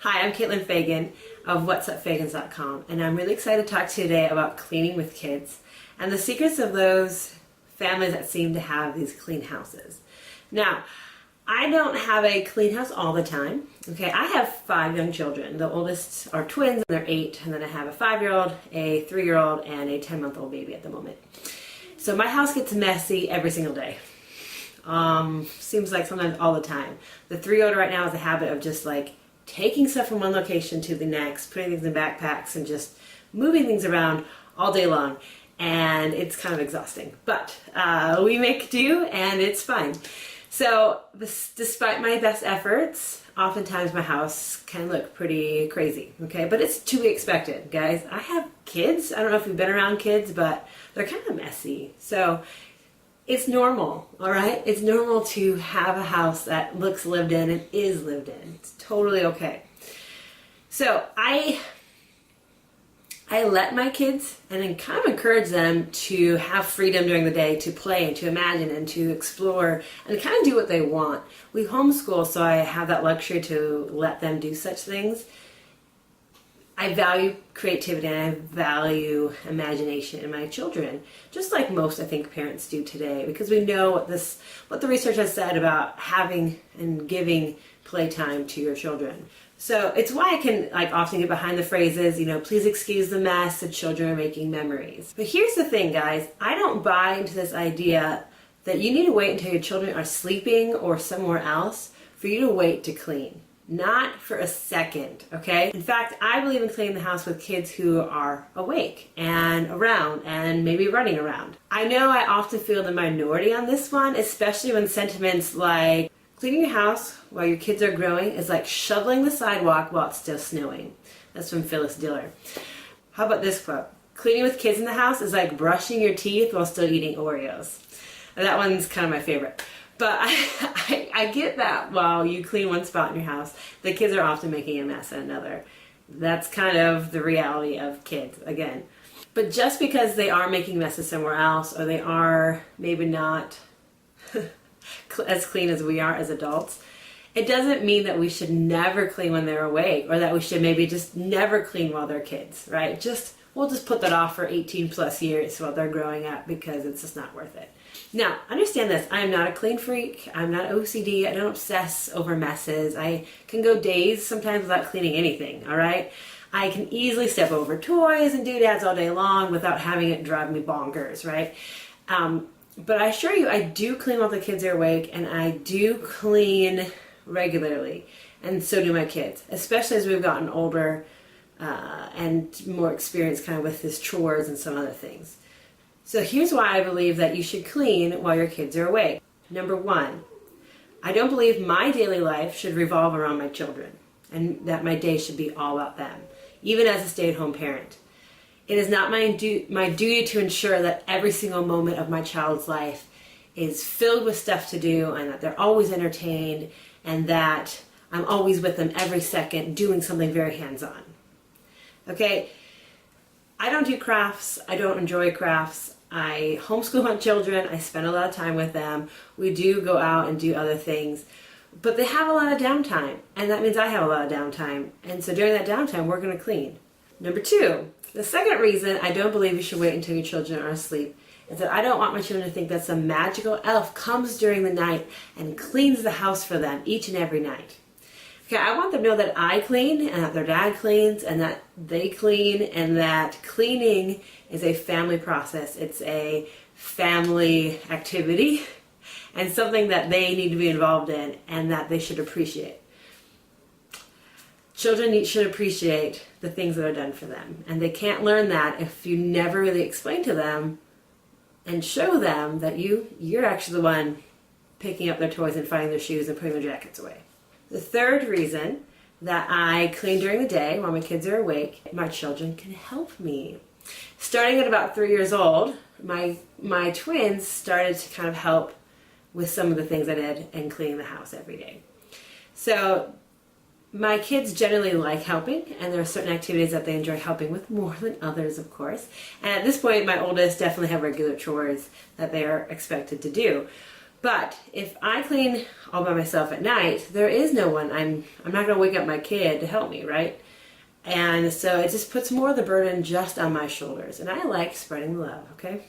Hi, I'm Caitlin Fagan of whatsupfagans.com, and I'm really excited to talk to you today about cleaning with kids and the secrets of those families that seem to have these clean houses. Now, I don't have a clean house all the time. Okay, I have 5 young children. The oldest are twins, and they're 8, and then I have a 5-year-old, a 3-year-old, and a 10-month-old baby at the moment. So my house gets messy every single day. Seems like sometimes all the time. The 3-year-old right now has a habit of just like taking stuff from one location to the next, putting things in backpacks and just moving things around all day long. And it's kind of exhausting, but we make do and it's fine. So despite my best efforts, oftentimes my house can look pretty crazy, okay? But it's to be expected, guys. I have kids. I don't know if you've been around kids, but they're kind of messy. So it's normal, all right? It's normal to have a house that looks lived in and is lived in. It's totally okay. So I let my kids and then kind of encourage them to have freedom during the day to play and to imagine and to explore and kind of do what they want. We homeschool, so I have that luxury to let them do such things. I value creativity and I value imagination in my children, just like most, I think, parents do today, because we know what the research has said about having and giving playtime to your children. So it's why I can often get behind the phrases, please excuse the mess, the children are making memories. But here's the thing, guys, I don't buy into this idea that you need to wait until your children are sleeping or somewhere else for you to wait to clean. Not for a second, okay? In fact, I believe in cleaning the house with kids who are awake and around and maybe running around. I know I often feel the minority on this one, especially when sentiments like cleaning your house while your kids are growing is like shoveling the sidewalk while it's still snowing. That's from Phyllis Diller. How about this quote? Cleaning with kids in the house is like brushing your teeth while still eating Oreos. And that one's kind of my favorite. But I get that while you clean one spot in your house, the kids are often making a mess at another. That's kind of the reality of kids, again. But just because they are making messes somewhere else, or they are maybe not as clean as we are as adults, it doesn't mean that we should never clean when they're awake, or that we should maybe just never clean while they're kids, right? We'll just put that off for 18 plus years while they're growing up because it's just not worth it. Now, understand this, I am not a clean freak, I'm not OCD, I don't obsess over messes. I can go days sometimes without cleaning anything, all right? I can easily step over toys and doodads all day long without having it drive me bonkers, right? But I assure you, I do clean while the kids are awake, and I do clean regularly, and so do my kids, especially as we've gotten older and more experienced kind of with this chores and some other things. So here's why I believe that you should clean while your kids are awake. Number 1, I don't believe my daily life should revolve around my children and that my day should be all about them, even as a stay-at-home parent. It is not my duty to ensure that every single moment of my child's life is filled with stuff to do and that they're always entertained and that I'm always with them every second doing something very hands-on. Okay? I don't do crafts. I don't enjoy crafts. I homeschool my children. I spend a lot of time with them. We do go out and do other things, but they have a lot of downtime, and that means I have a lot of downtime. And so during that downtime, we're going to clean. Number 2, the second reason I don't believe you should wait until your children are asleep is that I don't want my children to think that some magical elf comes during the night and cleans the house for them each and every night. Okay, I want them to know that I clean and that their dad cleans and that they clean and that cleaning is a family process. It's a family activity and something that they need to be involved in and that they should appreciate. Children should appreciate the things that are done for them, and they can't learn that if you never really explain to them and show them that you're actually the one picking up their toys and finding their shoes and putting their jackets away. The third reason that I clean during the day while my kids are awake, my children can help me. Starting at about 3 years old, my twins started to kind of help with some of the things I did in cleaning the house every day. So my kids generally like helping, and there are certain activities that they enjoy helping with more than others, of course. And at this point, my oldest definitely have regular chores that they are expected to do. But if I clean all by myself at night, there is no one. I'm not going to wake up my kid to help me, right? And so it just puts more of the burden just on my shoulders. And I like spreading the love, okay?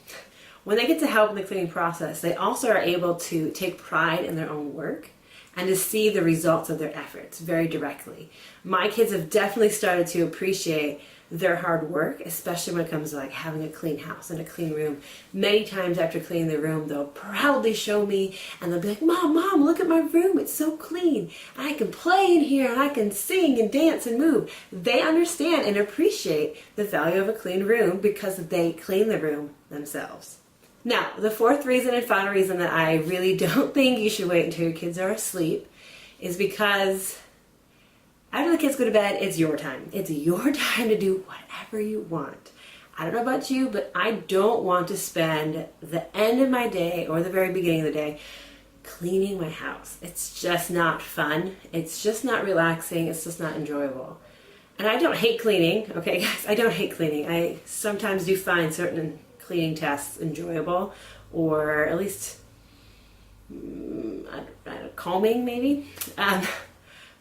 When they get to help in the cleaning process, they also are able to take pride in their own work and to see the results of their efforts very directly. My kids have definitely started to appreciate their hard work, especially when it comes to like having a clean house and a clean room. Many times after cleaning the room, they'll proudly show me and they'll be like, Mom, look at my room. It's so clean. And I can play in here and I can sing and dance and move. They understand and appreciate the value of a clean room because they clean the room themselves. Now, the fourth reason and final reason that I really don't think you should wait until your kids are asleep is because after the kids go to bed, it's your time. It's your time to do whatever you want. I don't know about you, but I don't want to spend the end of my day or the very beginning of the day cleaning my house. It's just not fun. It's just not relaxing. It's just not enjoyable. And I don't hate cleaning, okay guys? I don't hate cleaning. I sometimes do find certain cleaning tasks enjoyable, or at least calming maybe.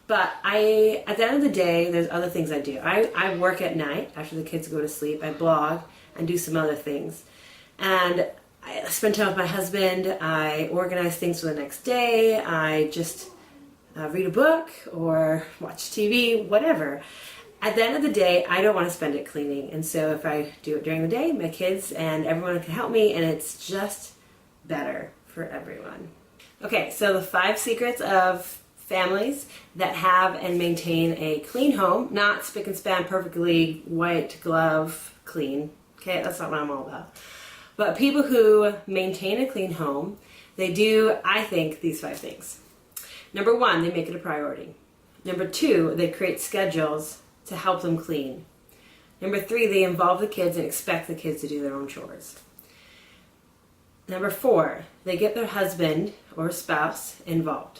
But at the end of the day, there's other things I do. I work at night after the kids go to sleep. I blog and do some other things. And I spend time with my husband. I organize things for the next day. I just read a book or watch TV, whatever. At the end of the day, I don't want to spend it cleaning. And so if I do it during the day, my kids and everyone can help me, and it's just better for everyone. Okay, so the 5 secrets of families that have and maintain a clean home, not spick and span, perfectly white glove clean. Okay, that's not what I'm all about. But people who maintain a clean home, they do, I think, these 5 things. Number 1, they make it a priority. Number 2, they create schedules to help them clean. Number 3, they involve the kids and expect the kids to do their own chores. Number 4, they get their husband or spouse involved.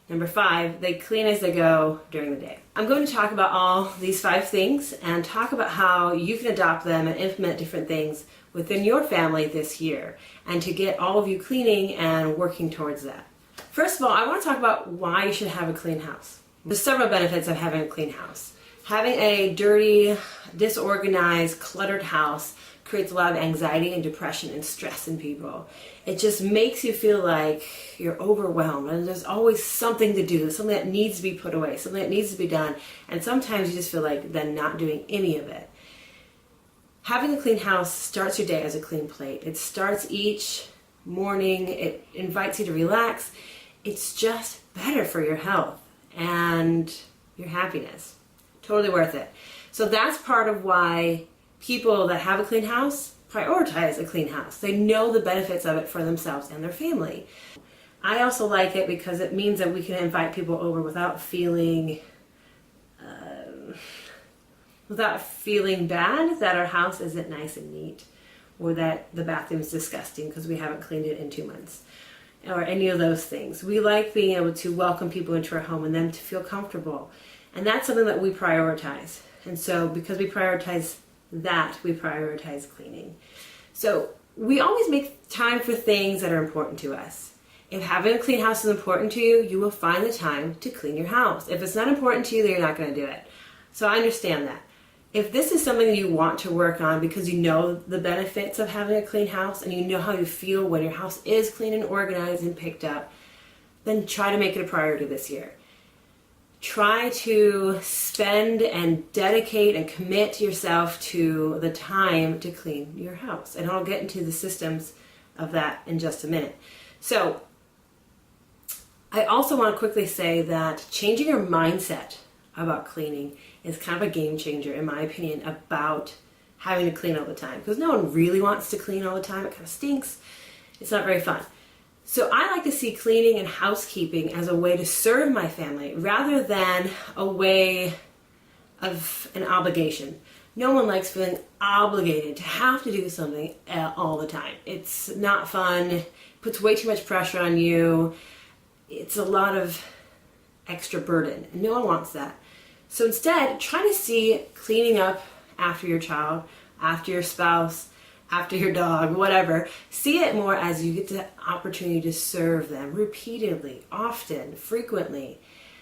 Number 5, they clean as they go during the day. I'm going to talk about all these 5 things and talk about how you can adopt them and implement different things within your family this year and to get all of you cleaning and working towards that. First of all, I want to talk about why you should have a clean house. There's several benefits of having a clean house. Having a dirty, disorganized, cluttered house creates a lot of anxiety and depression and stress in people. It just makes you feel like you're overwhelmed and there's always something to do, something that needs to be put away, something that needs to be done, and sometimes you just feel like then not doing any of it. Having a clean house starts your day as a clean plate. It starts each morning, it invites you to relax. It's just better for your health and your happiness. Totally worth it. So that's part of why people that have a clean house prioritize a clean house. They know the benefits of it for themselves and their family. I also like it because it means that we can invite people over without feeling bad that our house isn't nice and neat, or that the bathroom is disgusting because we haven't cleaned it in 2 months, or any of those things. We like being able to welcome people into our home and them to feel comfortable. And that's something that we prioritize. And so because we prioritize that, we prioritize cleaning. So we always make time for things that are important to us. If having a clean house is important to you, you will find the time to clean your house. If it's not important to you, then you're not going to do it. So I understand that. If this is something that you want to work on because you know the benefits of having a clean house and you know how you feel when your house is clean and organized and picked up, then try to make it a priority this year. Try to spend and dedicate and commit yourself to the time to clean your house. And I'll get into the systems of that in just a minute. So I also want to quickly say that changing your mindset about cleaning is kind of a game changer, in my opinion, about having to clean all the time. Because no one really wants to clean all the time. It kind of stinks. It's not very fun. So I like to see cleaning and housekeeping as a way to serve my family rather than a way of an obligation. No one likes feeling obligated to have to do something all the time. It's not fun. It puts way too much pressure on you. It's a lot of extra burden. And no one wants that. So instead, try to see cleaning up after your child, after your spouse, after your dog, whatever. See it more as you get the opportunity to serve them repeatedly, often, frequently,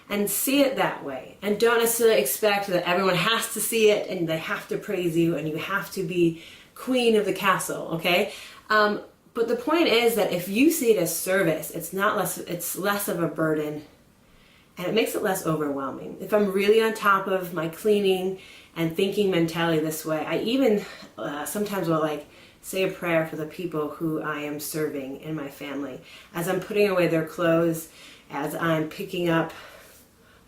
and see it that way. And don't necessarily expect that everyone has to see it and they have to praise you and you have to be queen of the castle, okay? But the point is that if you see it as service, it's less of a burden, and it makes it less overwhelming. If I'm really on top of my cleaning and thinking mentality this way, I even sometimes will like say a prayer for the people who I am serving in my family. As I'm putting away their clothes, as I'm picking up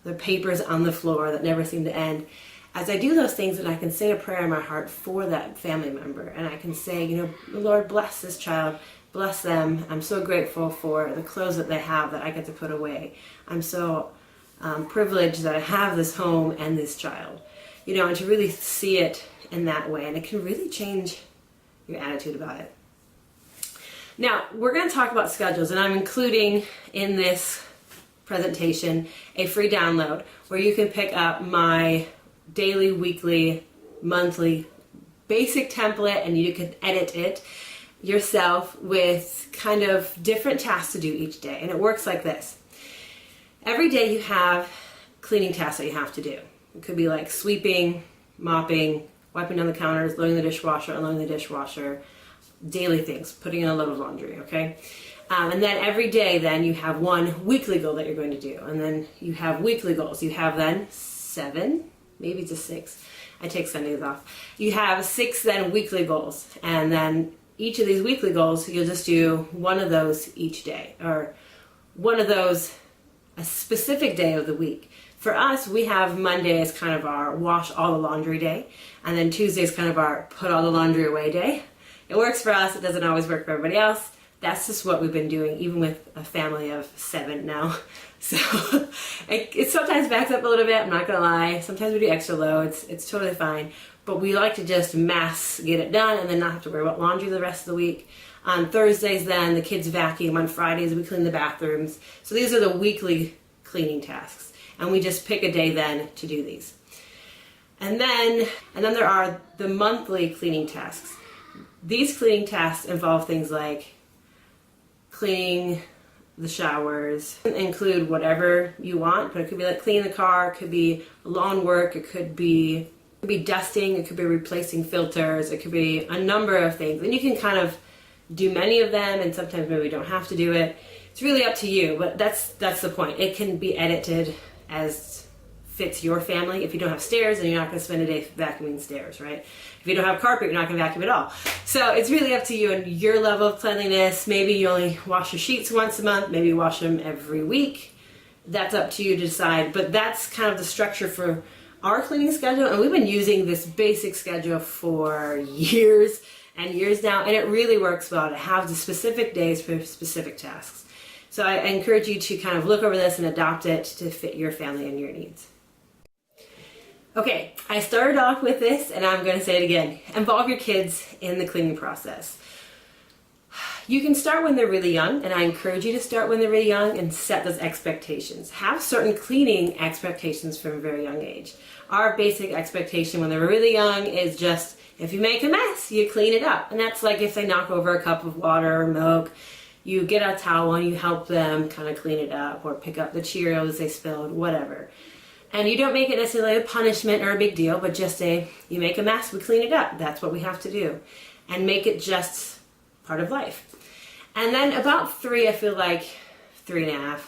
the papers on the floor that never seem to end, as I do those things, and I can say a prayer in my heart for that family member, and I can say, you know, Lord, bless this child, bless them. I'm so grateful for the clothes that they have that I get to put away. I'm so privileged that I have this home and this child, you know, and to really see it in that way, and it can really change your attitude about it. Now, we're going to talk about schedules, and I'm including in this presentation a free download where you can pick up my daily, weekly, monthly basic template, and you can edit it yourself with kind of different tasks to do each day. And it works like this. Every day you have cleaning tasks that you have to do. It could be like sweeping, mopping, wiping down the counters, loading the dishwasher, unloading the dishwasher, daily things, putting in a load of laundry, okay? And then every day then you have one weekly goal that you're going to do. And then you have weekly goals. You have then 7, maybe to 6. I take Sundays off. You have 6 then weekly goals. And then each of these weekly goals, you'll just do one of those each day, or one of those a specific day of the week. For us, we have Monday as kind of our wash all the laundry day, and then Tuesday is kind of our put all the laundry away day. It works for us. It doesn't always work for everybody else. That's just what we've been doing, even with a family of 7 now. So it sometimes backs up a little bit, I'm not gonna lie. Sometimes we do extra loads. It's totally fine. But we like to just mass get it done and then not have to worry about laundry the rest of the week. On Thursdays then, the kids vacuum. On Fridays, we clean the bathrooms. So these are the weekly cleaning tasks. And we just pick a day then to do these. And then there are the monthly cleaning tasks. These cleaning tasks involve things like cleaning the showers, include whatever you want, but it could be like cleaning the car, it could be lawn work, it could be dusting, it could be replacing filters, it could be a number of things. And you can kind of do many of them, and sometimes maybe you don't have to do it. It's really up to you, but that's the point. It can be edited as fits your family. If you don't have stairs, then you're not going to spend a day vacuuming stairs, right? If you don't have carpet, you're not going to vacuum at all. So it's really up to you and your level of cleanliness. Maybe you only wash your sheets once a month. Maybe you wash them every week. That's up to you to decide. But that's kind of the structure for our cleaning schedule. And we've been using this basic schedule for years and years now. And it really works well to have the specific days for specific tasks. So I encourage you to kind of look over this and adopt it to fit your family and your needs. Okay, I started off with this and I'm going to say it again. Involve your kids in the cleaning process. You can start when they're really young, and I encourage you to start when they're really young and set those expectations. Have certain cleaning expectations from a very young age. Our basic expectation when they're really young is just, if you make a mess, you clean it up. And that's like if they knock over a cup of water or milk, you get a towel and you help them kind of clean it up, or pick up the Cheerios they spilled, whatever. And you don't make it necessarily a punishment or a big deal, but just say, you make a mess, we clean it up. That's what we have to do. And make it just part of life. And then about 3, I feel like 3.5,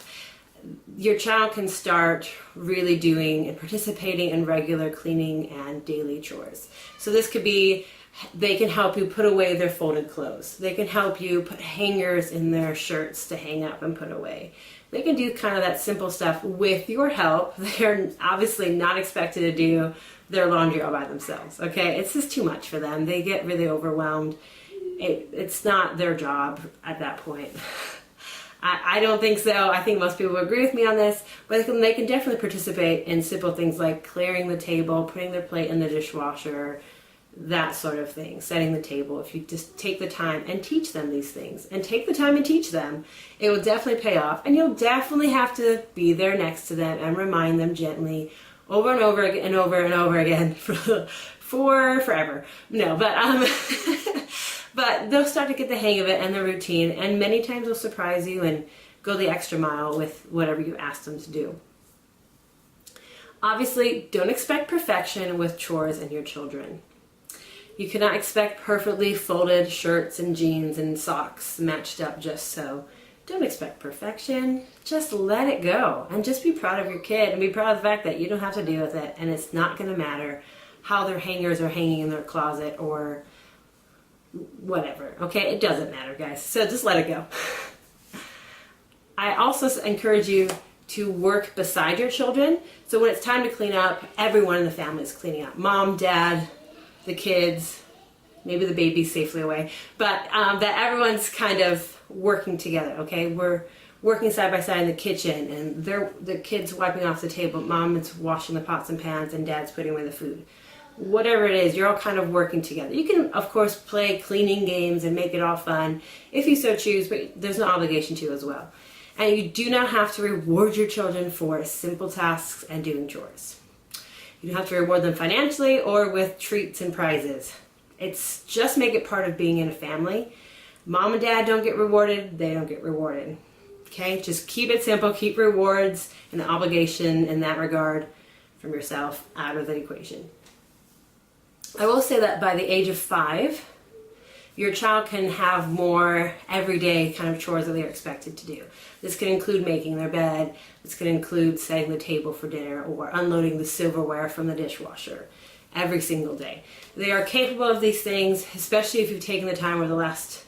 your child can start really doing and participating in regular cleaning and daily chores. So this could be, they can help you put away their folded clothes. They can help you put hangers in their shirts to hang up and put away. They can do kind of that simple stuff with your help. They're obviously not expected to do their laundry all by themselves, okay? It's just too much for them. They get really overwhelmed. It's not their job at that point. I don't think so. I think most people would agree with me on this, but they can definitely participate in simple things like clearing the table, putting their plate in the dishwasher, that sort of thing, setting the table. If you just take the time and teach them these things, and take the time and teach them, it will definitely pay off. And you'll definitely have to be there next to them and remind them gently over and over again and over and over again for forever. No, but But they'll start to get the hang of it and the routine, and many times they'll surprise you and go the extra mile with whatever you ask them to do. Obviously, don't expect perfection with chores and your children. You cannot expect perfectly folded shirts and jeans and socks matched up just so. Don't expect perfection. Just let it go and just be proud of your kid and be proud of the fact that you don't have to deal with it, and it's not going to matter how their hangers are hanging in their closet or whatever. Okay, it doesn't matter, guys. So just let it go. I also encourage you to work beside your children. So when it's time to clean up, everyone in the family is cleaning up. Mom, dad, the kids, maybe the baby's safely away, but that everyone's kind of working together, okay? We're working side by side in the kitchen, and the kids wiping off the table, mom is washing the pots and pans, and dad's putting away the food. Whatever it is, you're all kind of working together. You can, of course, play cleaning games and make it all fun if you so choose, but there's no obligation to as well. And you do not have to reward your children for simple tasks and doing chores. You don't have to reward them financially or with treats and prizes. It's just make it part of being in a family. Mom and dad don't get rewarded, they don't get rewarded. Okay, just keep it simple, keep rewards and the obligation in that regard from yourself out of the equation. I will say that by the age of 5, your child can have more everyday kind of chores that they're expected to do. This can include making their bed, this can include setting the table for dinner or unloading the silverware from the dishwasher every single day. They are capable of these things, especially if you've taken the time over the last,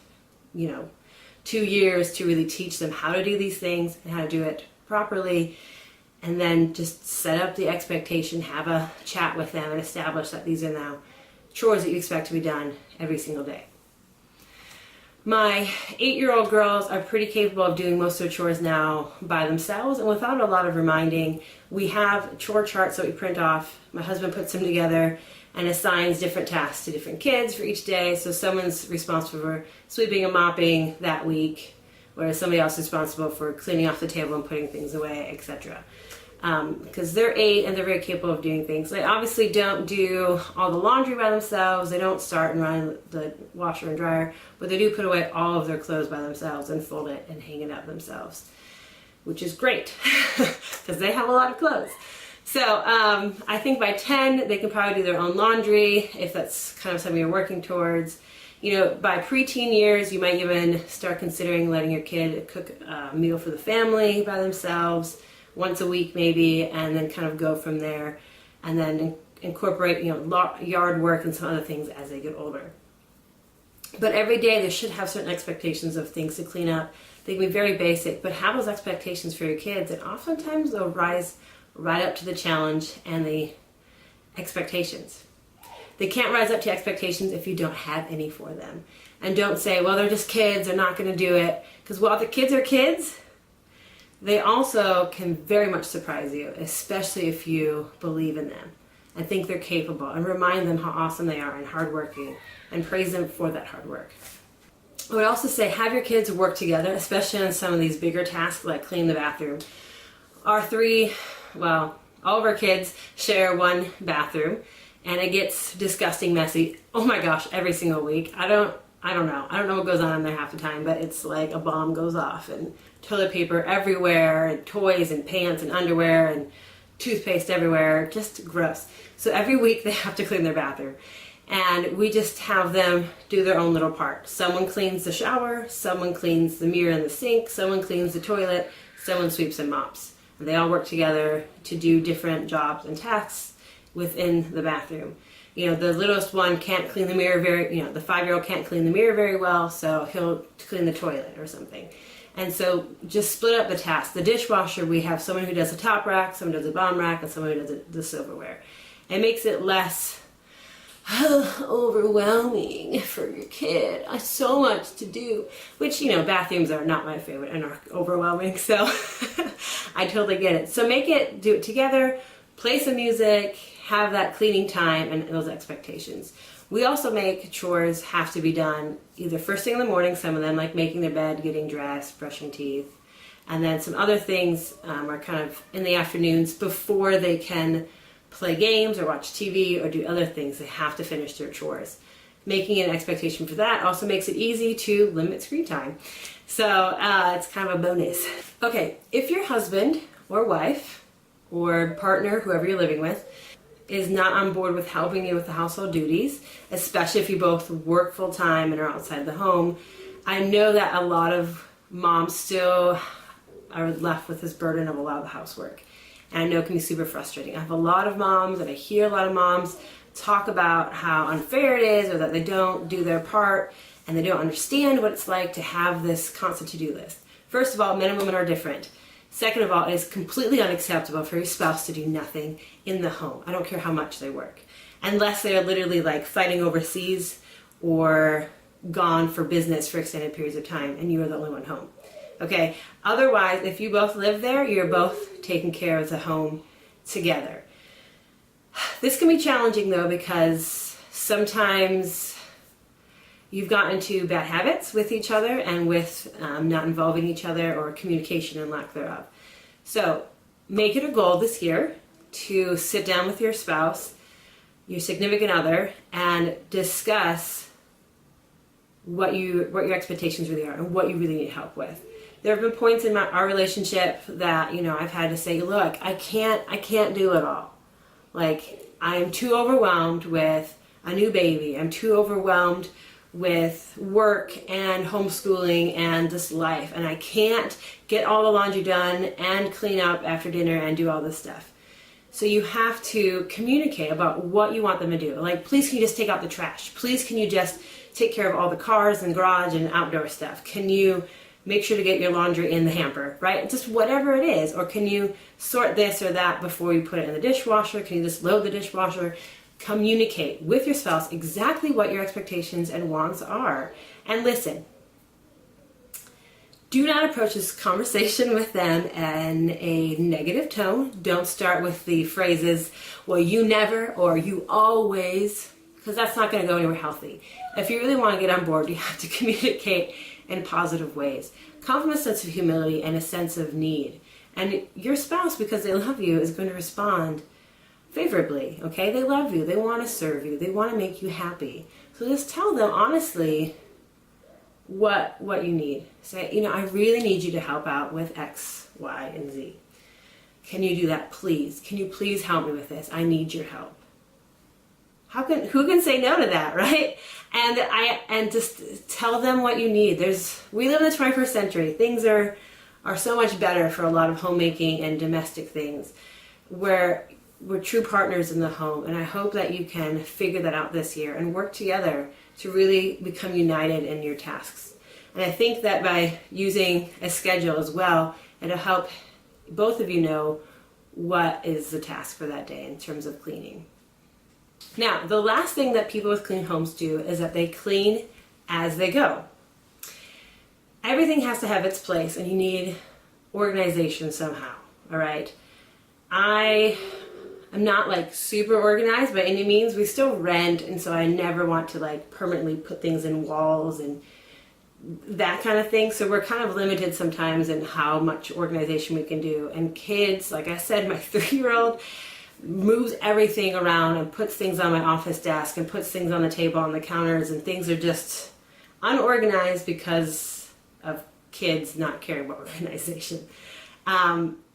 2 years to really teach them how to do these things and how to do it properly, and then just set up the expectation, have a chat with them and establish that these are now chores that you expect to be done every single day. My 8-year-old girls are pretty capable of doing most of their chores now by themselves and without a lot of reminding. We have chore charts that we print off. My husband puts them together and assigns different tasks to different kids for each day. So someone's responsible for sweeping and mopping that week, whereas somebody else is responsible for cleaning off the table and putting things away, etc. Because they're 8 and they're very capable of doing things. They obviously don't do all the laundry by themselves. They don't start and run the washer and dryer, but they do put away all of their clothes by themselves and fold it and hang it up themselves, which is great because they have a lot of clothes. So I think by 10, they can probably do their own laundry if that's kind of something you're working towards. By preteen years, you might even start considering letting your kid cook a meal for the family by themselves once a week maybe, and then kind of go from there, and then incorporate yard work and some other things as they get older. But every day they should have certain expectations of things to clean up. They can be very basic, but have those expectations for your kids, and oftentimes they'll rise right up to the challenge and the expectations. They can't rise up to expectations if you don't have any for them. And don't say, well, they're just kids, they're not going to do it. Because while the kids are kids, they also can very much surprise you, especially if you believe in them and think they're capable, and remind them how awesome they are and hardworking, and praise them for that hard work. I would also say have your kids work together, especially on some of these bigger tasks like clean the bathroom. All of our kids share one bathroom, and it gets disgusting messy. Oh my gosh, every single week. I don't know what goes on in there half the time, but it's like a bomb goes off, and toilet paper everywhere, and toys and pants and underwear and toothpaste everywhere, just gross. So every week they have to clean their bathroom, and we just have them do their own little part. Someone cleans the shower, someone cleans the mirror and the sink, someone cleans the toilet, someone sweeps and mops. And they all work together to do different jobs and tasks within the bathroom. The littlest one can't clean the mirror the 5-year-old can't clean the mirror very well, so he'll clean the toilet or something. And so just split up the tasks. The dishwasher, we have someone who does the top rack, someone does the bottom rack, and someone who does the silverware. It makes it less overwhelming for your kid. So much to do, which, bathrooms are not my favorite and are overwhelming, so I totally get it. So do it together, play some music, have that cleaning time and those expectations. We also make chores have to be done either first thing in the morning, some of them like making their bed, getting dressed, brushing teeth, and then some other things are kind of in the afternoons before they can play games or watch TV or do other things. They have to finish their chores making an expectation for that also makes it easy to limit screen time. So it's kind of a bonus. Okay, if your husband or wife or partner, whoever you're living with, is not on board with helping you with the household duties, especially if you both work full time and are outside the home, I know that a lot of moms still are left with this burden of a lot of the housework. And I know it can be super frustrating. I have a lot of moms, and I hear a lot of moms talk about how unfair it is, or that they don't do their part, and they don't understand what it's like to have this constant to-do list. First of all, men and women are different. Second of all, it is completely unacceptable for your spouse to do nothing in the home. I don't care how much they work. Unless they are literally like fighting overseas or gone for business for extended periods of time and you are the only one home. Okay? Otherwise, if you both live there, you're both taking care of the home together. This can be challenging though, because sometimes you've gotten into bad habits with each other and with not involving each other, or communication and lack thereof. So make it a goal this year to sit down with your spouse, your significant other, and discuss what your expectations really are and what you really need help with. There have been points in our relationship that, I've had to say, look, I can't do it all. Like, I am too overwhelmed with a new baby. I'm too overwhelmed with work and homeschooling and this life, and I can't get all the laundry done and clean up after dinner and do all this stuff. So you have to communicate about what you want them to do. Like, please can you just take out the trash? Please can you just take care of all the cars and garage and outdoor stuff? Can you make sure to get your laundry in the hamper, right? Just whatever it is. Or can you sort this or that before you put it in the dishwasher? Can you just load the dishwasher? Communicate with your spouse exactly what your expectations and wants are. And listen, do not approach this conversation with them in a negative tone. Don't start with the phrases, well, you never or you always, because that's not going to go anywhere healthy. If you really want to get on board, you have to communicate in positive ways. Come from a sense of humility and a sense of need. And your spouse, because they love you, is going to respond favorably, okay? They love you. They want to serve you. They want to make you happy. So just tell them honestly what you need. Say, I really need you to help out with X, Y, and Z. Can you do that, please? Can you please help me with this? I need your help. Who can say no to that, right? And just tell them what you need. We live in the 21st century. Things are so much better for a lot of homemaking and domestic things, where we're true partners in the home. And I hope that you can figure that out this year and work together to really become united in your tasks. And I think that by using a schedule as well, it'll help both of you know what is the task for that day in terms of cleaning. Now, the last thing that people with clean homes do is that they clean as they go. Everything has to have its place, and you need organization somehow, all right? I am not like super organized by any means. We still rent, and so I never want to like permanently put things in walls and that kind of thing. So we're kind of limited sometimes in how much organization we can do. And kids, like I said, my 3-year-old moves everything around and puts things on my office desk and puts things on the table on the counters, and things are just unorganized because of kids not caring about organization.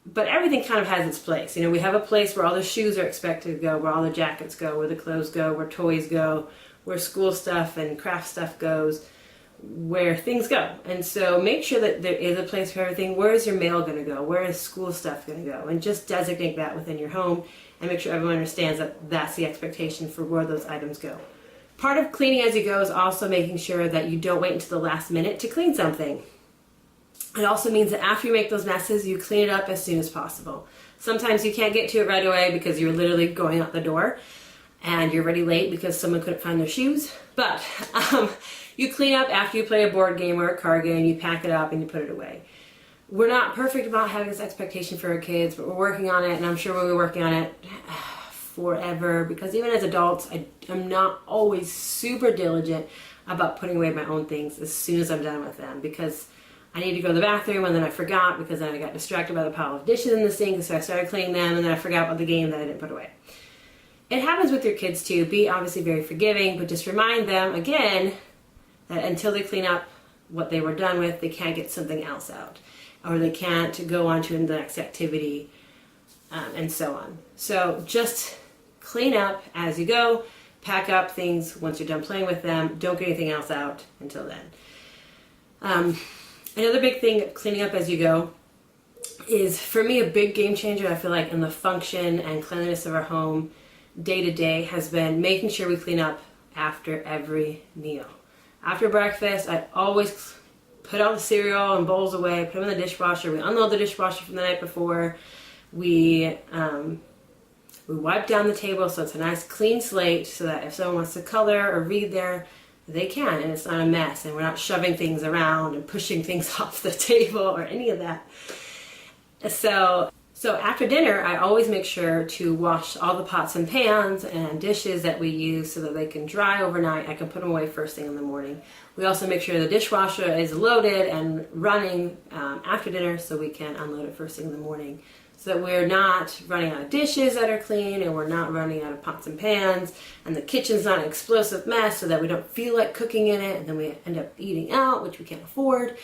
But everything kind of has its place. We have a place where all the shoes are expected to go, where all the jackets go, where the clothes go, where toys go, where school stuff and craft stuff goes, where things go. And so make sure that there is a place for everything. Where is your mail going to go? Where is school stuff going to go? And just designate that within your home and make sure everyone understands that that's the expectation for where those items go. Part of cleaning as you go is also making sure that you don't wait until the last minute to clean something. It also means that after you make those messes, you clean it up as soon as possible. Sometimes you can't get to it right away because you're literally going out the door and you're already late because someone couldn't find their shoes. But you clean up after you play a board game or a card game, you pack it up and you put it away. We're not perfect about having this expectation for our kids, but we're working on it, and I'm sure we'll be working on it forever, because even as adults, I'm not always super diligent about putting away my own things as soon as I'm done with them, because I need to go to the bathroom, and then I forgot, because then I got distracted by the pile of dishes in the sink, so I started cleaning them, and then I forgot about the game that I didn't put away. It happens with your kids too. Be obviously very forgiving, but just remind them again that until they clean up what they were done with, they can't get something else out, or they can't go on to the next activity, and so on. So just clean up as you go, pack up things once you're done playing with them. Don't get anything else out until then. Another big thing, cleaning up as you go, is for me a big game changer, I feel like, in the function and cleanliness of our home day to day has been making sure we clean up after every meal. After breakfast, I always put all the cereal and bowls away, put them in the dishwasher. We unload the dishwasher from the night before. We wipe down the table so it's a nice clean slate, so that if someone wants to color or read there, they can, and it's not a mess, and we're not shoving things around and pushing things off the table or any of that. So after dinner, I always make sure to wash all the pots and pans and dishes that we use so that they can dry overnight. I can put them away first thing in the morning. We also make sure the dishwasher is loaded and running after dinner so we can unload it first thing in the morning, so that we're not running out of dishes that are clean, and we're not running out of pots and pans, and the kitchen's not an explosive mess so that we don't feel like cooking in it, and then we end up eating out, which we can't afford.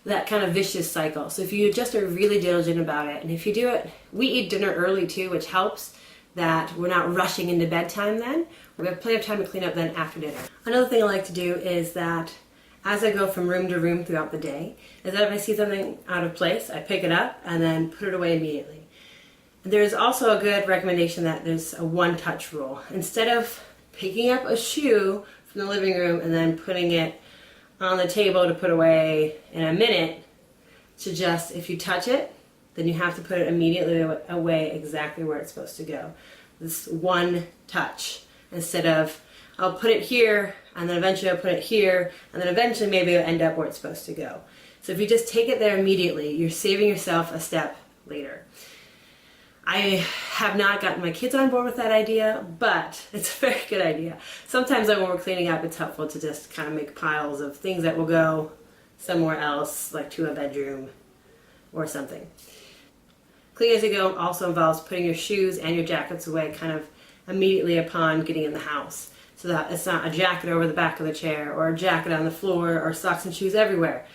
That kind of vicious cycle. So if you just are really diligent about it, and if you do it, we eat dinner early too, which helps that we're not rushing into bedtime then. We have plenty of time to clean up then after dinner. Another thing I like to do is that as I go from room to room throughout the day, is that if I see something out of place, I pick it up and then put it away immediately. There's also a good recommendation that there's a one-touch rule. Instead of picking up a shoe from the living room and then putting it on the table to put away in a minute, to just, if you touch it, then you have to put it immediately away exactly where it's supposed to go. This one touch, instead of I'll put it here and then eventually I'll put it here and then eventually maybe it'll end up where it's supposed to go. So if you just take it there immediately, you're saving yourself a step later. I have not gotten my kids on board with that idea, but it's a very good idea. Sometimes when we're cleaning up, it's helpful to just kind of make piles of things that will go somewhere else, like to a bedroom or something. Cleaning as you go also involves putting your shoes and your jackets away kind of immediately upon getting in the house, so that it's not a jacket over the back of the chair or a jacket on the floor or socks and shoes everywhere.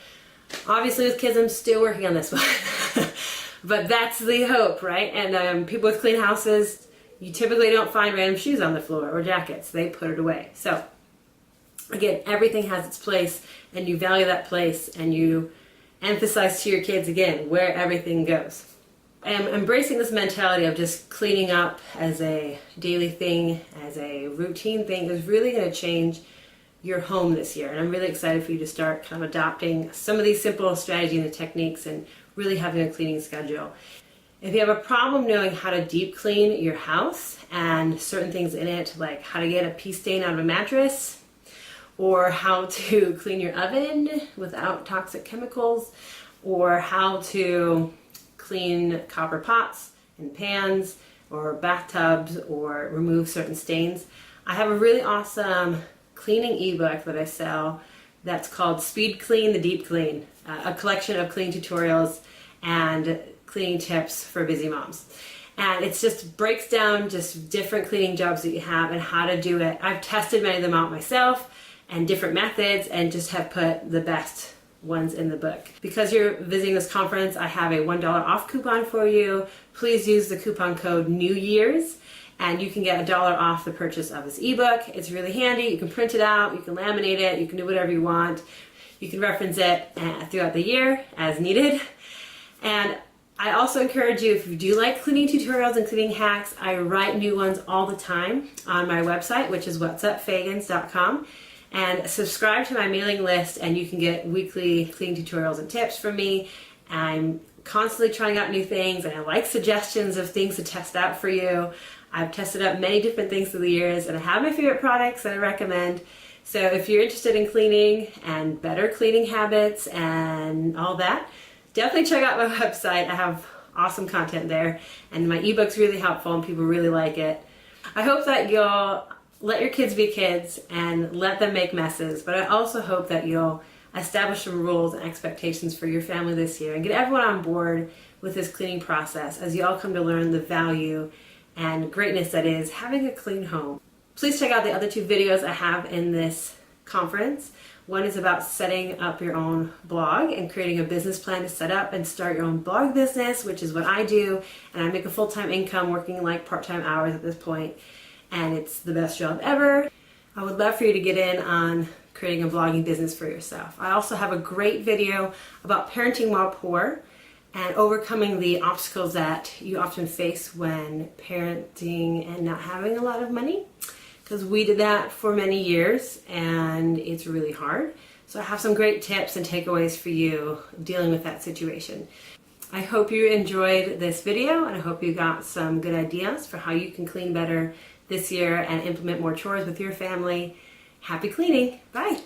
Obviously with kids, I'm still working on this one. But that's the hope, right? And people with clean houses, you typically don't find random shoes on the floor or jackets. They put it away. So again, everything has its place, and you value that place, and you emphasize to your kids again where everything goes. And embracing this mentality of just cleaning up as a daily thing, as a routine thing, is really going to change your home this year. And I'm really excited for you to start kind of adopting some of these simple strategies and techniques and really having a cleaning schedule. If you have a problem knowing how to deep clean your house and certain things in it, like how to get a pee stain out of a mattress, or how to clean your oven without toxic chemicals, or how to clean copper pots and pans or bathtubs, or remove certain stains, I have a really awesome cleaning ebook that I sell that's called Speed Clean the Deep Clean, a collection of cleaning tutorials and cleaning tips for busy moms. And it just breaks down just different cleaning jobs that you have and how to do it. I've tested many of them out myself and different methods, and just have put the best ones in the book. Because you're visiting this conference, I have a $1 off coupon for you. Please use the coupon code New Year's, and you can get $1 off the purchase of this ebook. It's really handy. You can print it out, you can laminate it, you can do whatever you want. You can reference it throughout the year as needed. And I also encourage you, if you do like cleaning tutorials and cleaning hacks, I write new ones all the time on my website, which is whatsupfagans.com. And subscribe to my mailing list, and you can get weekly cleaning tutorials and tips from me. I'm constantly trying out new things, and I like suggestions of things to test out for you. I've tested out many different things through the years, and I have my favorite products that I recommend. So if you're interested in cleaning and better cleaning habits and all that, definitely check out my website. I have awesome content there, and my ebook's really helpful and people really like it. I hope that you'll let your kids be kids and let them make messes, but I also hope that you'll establish some rules and expectations for your family this year and get everyone on board with this cleaning process as you all come to learn the value and greatness that is having a clean home. Please check out the other 2 videos I have in this conference. One is about setting up your own blog and creating a business plan to set up and start your own blog business, which is what I do, and I make a full-time income working like part-time hours at this point, and it's the best job ever. I would love for you to get in on creating a blogging business for yourself. I also have a great video about parenting while poor and overcoming the obstacles that you often face when parenting and not having a lot of money, because we did that for many years and it's really hard. So I have some great tips and takeaways for you dealing with that situation. I hope you enjoyed this video, and I hope you got some good ideas for how you can clean better this year and implement more chores with your family. Happy cleaning. Bye.